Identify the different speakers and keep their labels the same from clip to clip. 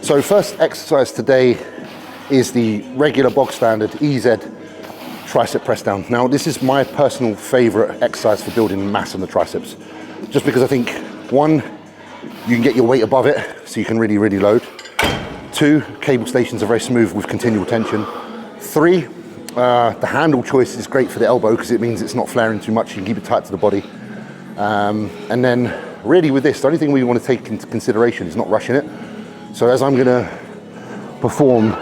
Speaker 1: So first exercise today is the regular bog standard EZ tricep press down. Now this is my personal favorite exercise for building mass on the triceps, just because I think, one, you can get your weight above it, so you can really, really load. Two, cable stations are very smooth with continual tension. Three, the handle choice is great for the elbow because it means it's not flaring too much, you can keep it tight to the body. And then really with this, the only thing we want to take into consideration is not rushing it. So as I'm gonna perform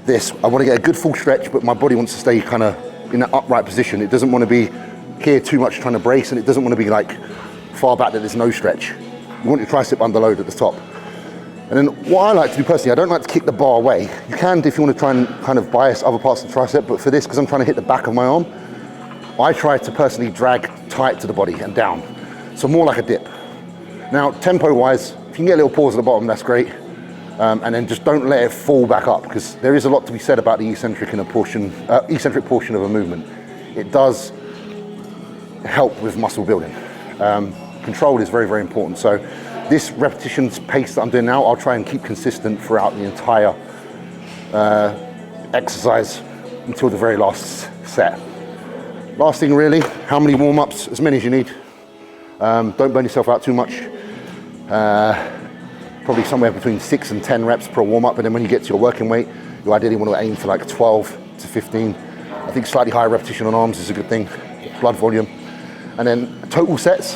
Speaker 1: this, I want to get a good full stretch, but my body wants to stay kind of in that upright position. It doesn't want to be here too much trying to brace, and it doesn't want to be like far back that there's no stretch. You want your tricep under load at the top. And then what I like to do personally, I don't like to kick the bar away. You can if you want to try and kind of bias other parts of the tricep, but for this, because I'm trying to hit the back of my arm, I try to personally drag tight to the body and down. So more like a dip. Now, tempo-wise, if you can get a little pause at the bottom, that's great. And then just don't let it fall back up, because there is a lot to be said about the eccentric portion of a movement. It does help with muscle building. Control is very, very important. So this repetitions pace that I'm doing now, I'll try and keep consistent throughout the entire exercise until the very last set. Last thing really, how many warm-ups? As many as you need. Don't burn yourself out too much. Probably somewhere between 6 and 10 reps per warm-up, and then when you get to your working weight, you ideally want to aim for like 12 to 15. I think slightly higher repetition on arms is a good thing, blood volume. And then total sets,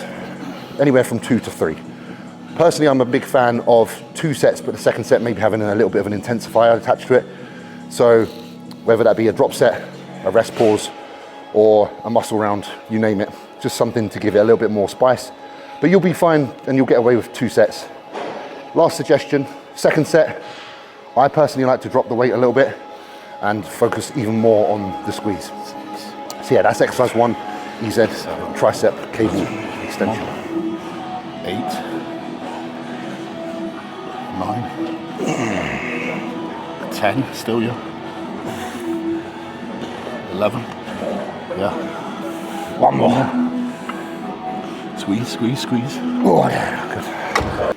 Speaker 1: anywhere from 2 to 3. Personally, I'm a big fan of 2 sets, but the second set maybe having a little bit of an intensifier attached to it. So whether that be a drop set, a rest pause, or a muscle round, you name it, just something to give it a little bit more spice. But you'll be fine and you'll get away with 2 sets. Last suggestion, second set, I personally like to drop the weight a little bit and focus even more on the squeeze. So yeah, that's exercise 1, EZ, tricep, cable extension.
Speaker 2: 8, 9, 10, still yeah. 11, yeah. One more. Squeeze, squeeze, squeeze.
Speaker 1: Oh yeah, good.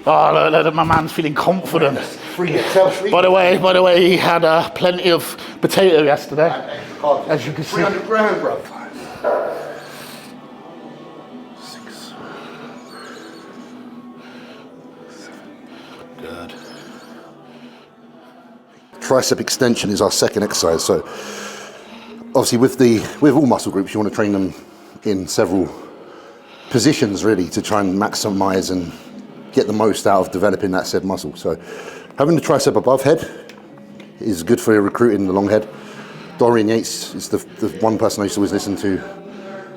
Speaker 2: Oh, look, my man's feeling confident. By the way, he had plenty of potato yesterday, as you can see.
Speaker 1: 300 grams, bro.
Speaker 2: 6, 7, good.
Speaker 1: Tricep extension is our second exercise. So obviously with all muscle groups, you want to train them in several positions really to try and maximize and get the most out of developing that said muscle. So having the tricep above head is good for recruiting the long head. Dorian Yates is the one person I used to always listen to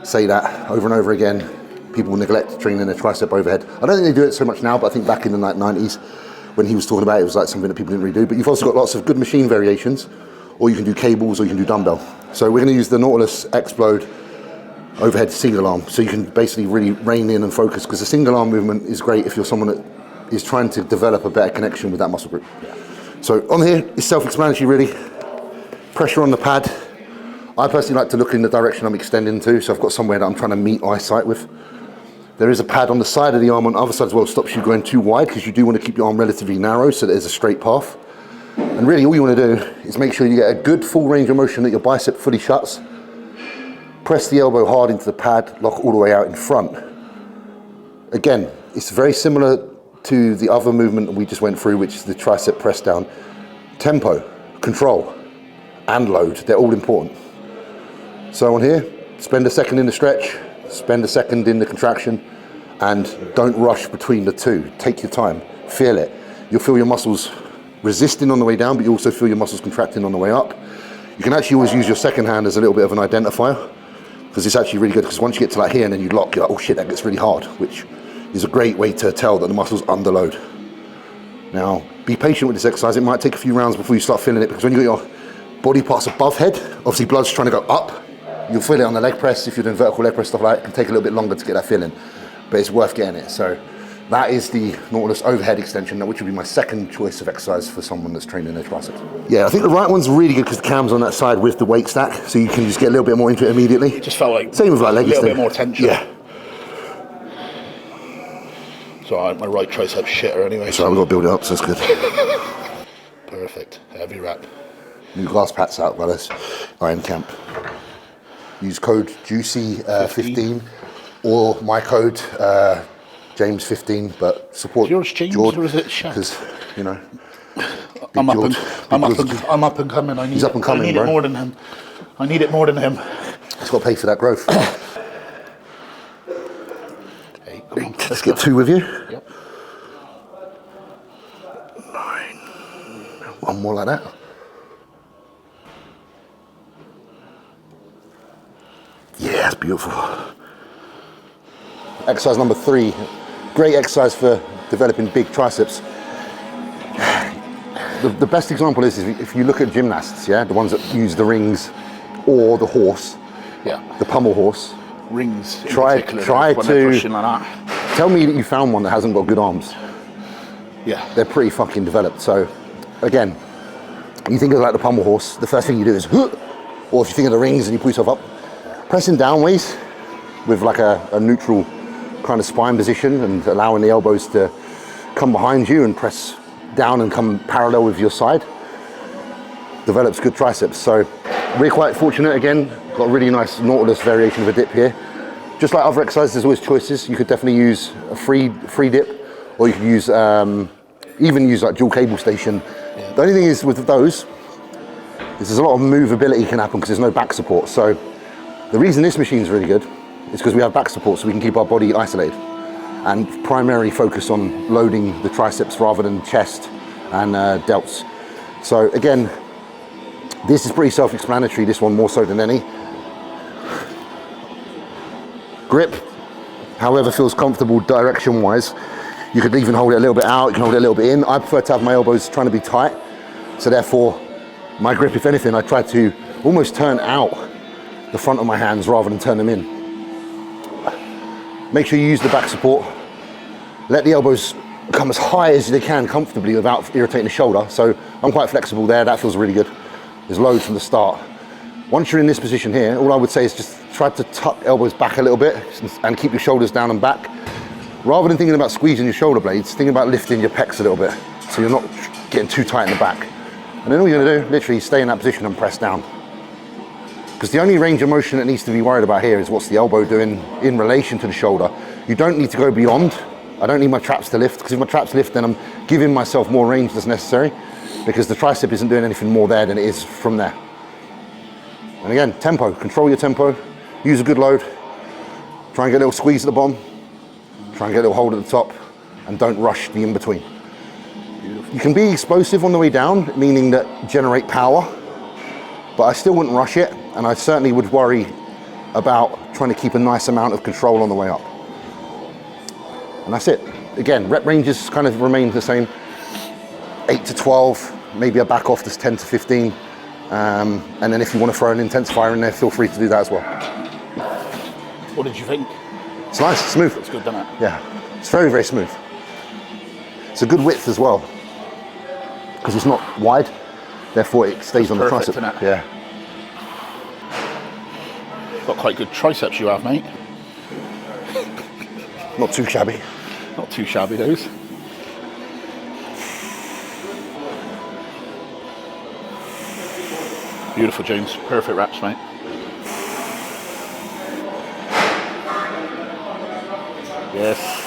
Speaker 1: say that over and over again. People neglect training their tricep overhead. I don't think they do it so much now, but I think back in the 90s when he was talking about it, it was like something that people didn't really do. But you've also got lots of good machine variations, or you can do cables, or you can do dumbbell. So we're going to use the Nautilus Explode overhead single arm, so you can basically really rein in and focus, because the single arm movement is great if you're someone that is trying to develop a better connection with that muscle group. Yeah. So on here, it's self-explanatory really. Pressure on the pad. I personally like to look in the direction I'm extending to, so I've got somewhere that I'm trying to meet eyesight with. There is a pad on the side of the arm on the other side as well, stops you going too wide, because you do want to keep your arm relatively narrow so that there's a straight path. And really all you want to do is make sure you get a good full range of motion, that your bicep fully shuts. Press the elbow hard into the pad, lock all the way out in front. Again, it's very similar to the other movement we just went through, which is the tricep press down. Tempo, control, and load, they're all important. So on here, spend a second in the stretch, spend a second in the contraction, and don't rush between the two. Take your time, feel it. You'll feel your muscles resisting on the way down, but you also feel your muscles contracting on the way up. You can actually always use your second hand as a little bit of an identifier, because it's actually really good, because once you get to like here and then you lock, you're like, oh shit, that gets really hard, which is a great way to tell that the muscle's under load. Now, be patient with this exercise. It might take a few rounds before you start feeling it, because when you got your body parts above head, obviously blood's trying to go up. You'll feel it on the leg press. If you're doing vertical leg press, stuff like that, it can take a little bit longer to get that feeling, but it's worth getting it. So that is the Nautilus overhead extension, which would be my second choice of exercise for someone that's training their triceps. Yeah, I think the right one's really good because the cam's on that side with the weight stack, so you can just get a little bit more into it immediately.
Speaker 2: It just felt like
Speaker 1: same with like leg
Speaker 2: a little bit more tension.
Speaker 1: Yeah.
Speaker 2: So my right triceps shitter anyway.
Speaker 1: So we've got to build it up, so it's good.
Speaker 2: Perfect. Heavy rep.
Speaker 1: New glass pats out by this Iron Camp. Use code Juicy15 or my code James15, but support
Speaker 2: Yours James or is it Shaq?
Speaker 1: Because, you know,
Speaker 2: I'm up and coming.
Speaker 1: He's up and coming,
Speaker 2: I need
Speaker 1: bro.
Speaker 2: it more than him. I need it more than him.
Speaker 1: He's got to pay for that growth.
Speaker 2: Hey, come on.
Speaker 1: Let's get 2 with you.
Speaker 2: Yep.
Speaker 1: 9. One more like that. Yeah, that's beautiful. Exercise number 3. Great exercise for developing big triceps. The best example is if you look at gymnasts, yeah, the ones that use the rings or the horse,
Speaker 2: Yeah.
Speaker 1: the pommel horse.
Speaker 2: Rings. In
Speaker 1: Try
Speaker 2: particular, when they're pushing like that.
Speaker 1: tell me that you found one that hasn't got good arms.
Speaker 2: Yeah.
Speaker 1: They're pretty fucking developed. So, again, you think of like the pommel horse, the first thing you do is, huh! Or if you think of the rings and you put yourself up, pressing downways with like a neutral kind of spine position and allowing the elbows to come behind you and press down and come parallel with your side develops good triceps. So we're quite fortunate, again, got a really nice Nautilus variation of a dip here. Just like other exercises, there's always choices. You could definitely use a free dip, or you could use even use like dual cable station. Yeah. The only thing is with those is there's a lot of movability can happen because there's no back support. So the reason this machine is really good is because we have back support, so we can keep our body isolated and primarily focus on loading the triceps rather than chest and delts. So again, this is pretty self-explanatory, this one more so than any. Grip, however feels comfortable direction-wise. You could even hold it a little bit out, you can hold it a little bit in. I prefer to have my elbows trying to be tight, so therefore my grip, if anything, I try to almost turn out the front of my hands rather than turn them in. Make sure you use the back support. Let the elbows come as high as they can comfortably without irritating the shoulder. So I'm quite flexible there, that feels really good. There's load from the start. Once you're in this position here, all I would say is just try to tuck elbows back a little bit and keep your shoulders down and back. Rather than thinking about squeezing your shoulder blades, think about lifting your pecs a little bit so you're not getting too tight in the back. And then all you're gonna do, literally stay in that position and press down. Because the only range of motion that needs to be worried about here is what's the elbow doing in relation to the shoulder. You don't need to go beyond. I don't need my traps to lift, because if my traps lift, then I'm giving myself more range that's necessary, because the tricep isn't doing anything more there than it is from there. And again, tempo, control your tempo, use a good load, try and get a little squeeze at the bottom, try and get a little hold at the top, and don't rush the in-between. You can be explosive on the way down, meaning that generate power, but I still wouldn't rush it, and I certainly would worry about trying to keep a nice amount of control on the way up. And that's it. Again, rep ranges kind of remain the same. 8 to 12, maybe a back off that's 10 to 15. And then if you want to throw an intensifier in there, feel free to do that as well.
Speaker 2: What did you think?
Speaker 1: It's nice, it's smooth.
Speaker 2: It's good, doesn't it?
Speaker 1: Yeah, it's very, very smooth. It's a good width as well, because it's not wide, therefore it stays on the tricep.
Speaker 2: Isn't it?
Speaker 1: Yeah.
Speaker 2: Got quite good triceps you have, mate.
Speaker 1: Not too shabby.
Speaker 2: Not too shabby, those. Beautiful, James. Perfect reps, mate. Yes.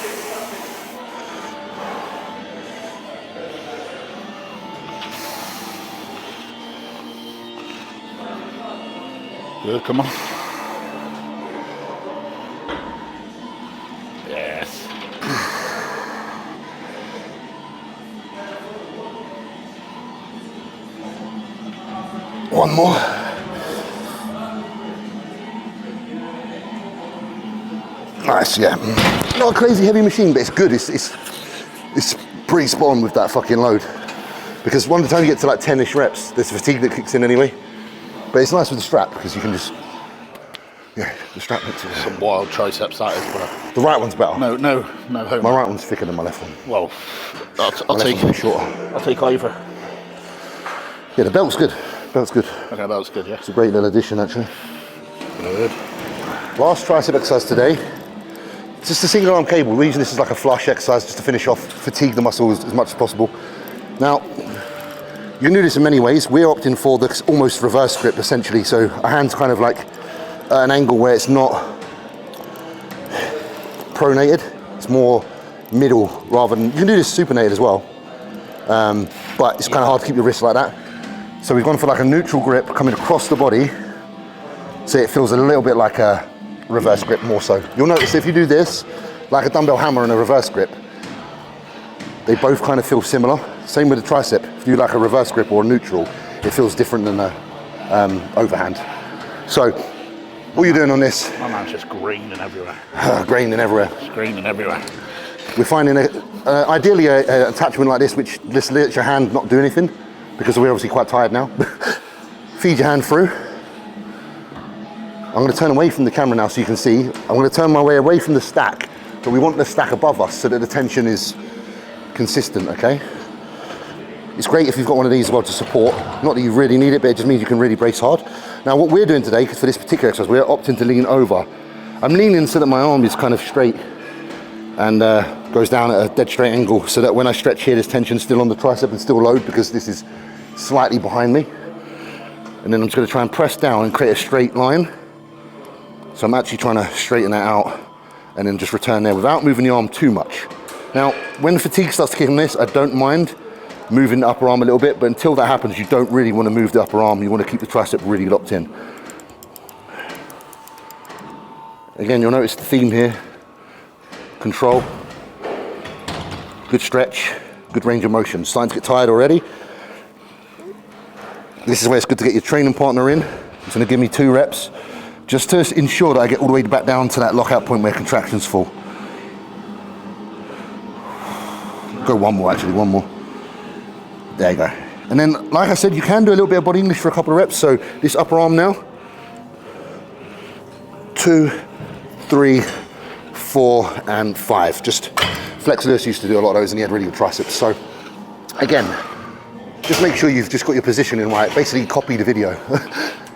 Speaker 2: Good, come on. Yes.
Speaker 1: One more. Nice, yeah. Not a crazy heavy machine, but it's good. It's pretty spot on with that fucking load. Because by the time you get to like 10-ish reps, there's fatigue that kicks in anyway. But it's nice with the strap because you can just, yeah, the strap makes it.
Speaker 2: Some wild triceps that is, bro.
Speaker 1: The right one's better.
Speaker 2: No, home.
Speaker 1: My right one's thicker than my left one.
Speaker 2: Well, I'll
Speaker 1: My
Speaker 2: take
Speaker 1: left one's shorter.
Speaker 2: I'll take either.
Speaker 1: Yeah, the belt's good. Belt's good.
Speaker 2: Okay, belt's good, yeah.
Speaker 1: It's a great little addition, actually.
Speaker 2: Good.
Speaker 1: Last tricep exercise today. Just a single arm cable. We're using this as like a flush exercise just to finish off, fatigue the muscle as much as possible. Now, You can do this in many ways. We're opting for the almost reverse grip essentially. So our hand's kind of like at an angle where it's not pronated. It's more middle rather than, you can do this supinated as well. But it's kind of hard to keep your wrist like that. So we've gone for like a neutral grip coming across the body. So it feels a little bit like a reverse grip more so. You'll notice if you do this, like a dumbbell hammer and a reverse grip, they both kind of feel similar. Same with the tricep. If you do like a reverse grip or a neutral, it feels different than a overhand. So, what you're doing on this?
Speaker 2: My man's just graining everywhere.
Speaker 1: Graining everywhere.
Speaker 2: Just graining everywhere.
Speaker 1: We're finding ideally an attachment like this, which just lets your hand not do anything, because we're obviously quite tired now. Feed your hand through. I'm going to turn away from the camera now so you can see. I'm going to turn my way away from the stack, but we want the stack above us so that the tension is consistent, okay? It's great if you've got one of these as well to support. Not that you really need it, but it just means you can really brace hard. Now what we're doing today, for this particular exercise, we're opting to lean over. I'm leaning so that my arm is kind of straight and goes down at a dead straight angle, so that when I stretch here, there's tension still on the tricep and still load, because this is slightly behind me. And then I'm just going to try and press down and create a straight line. So I'm actually trying to straighten that out and then just return there without moving the arm too much. Now, when fatigue starts to kick on this, I don't mind moving the upper arm a little bit, but until that happens, you don't really want to move the upper arm. You want to keep the tricep really locked in. Again, you'll notice the theme here. Control, good stretch, good range of motion. Starting to get tired already. This is where it's good to get your training partner in. He's going to give me 2 reps, just to ensure that I get all the way back down to that lockout point where contractions fall. Go one more, actually, one more. There you go. And then, like I said, you can do a little bit of body English for a couple of reps. So this upper arm now. 2, 3, 4, and 5. Just Flex Lewis used to do a lot of those, and he had really good triceps. So again, just make sure you've just got your positioning right. Basically copy the video.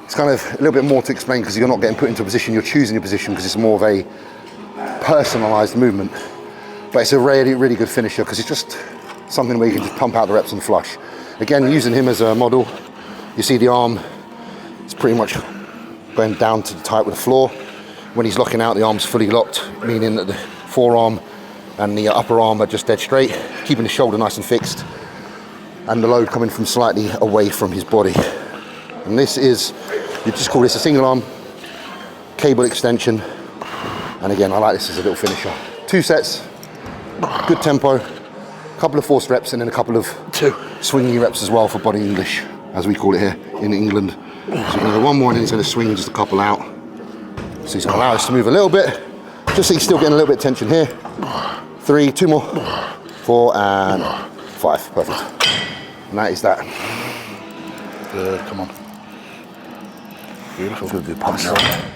Speaker 1: It's kind of a little bit more to explain because you're not getting put into a position, you're choosing your position because it's more of a personalized movement. But it's a really, really good finisher because it's just something where you can just pump out the reps and flush. Again, using him as a model, you see the arm is pretty much going down to the tight with the floor. When he's locking out, the arm's fully locked, meaning that the forearm and the upper arm are just dead straight, keeping the shoulder nice and fixed, and the load coming from slightly away from his body. And this is, you just call this a single arm cable extension. And again, I like this as a little finisher. 2 sets, good tempo, a couple of forced reps, and then a couple of 2 swingy reps as well for body English, as we call it here in England. So you're gonna go one more and then he's gonna swing just a couple out. So he's gonna allow us to move a little bit, just so he's still getting a little bit of tension here. 3, 2 more, 4, and 5, perfect. And that is that.
Speaker 2: Good, come on. Beautiful.
Speaker 1: Good pump now.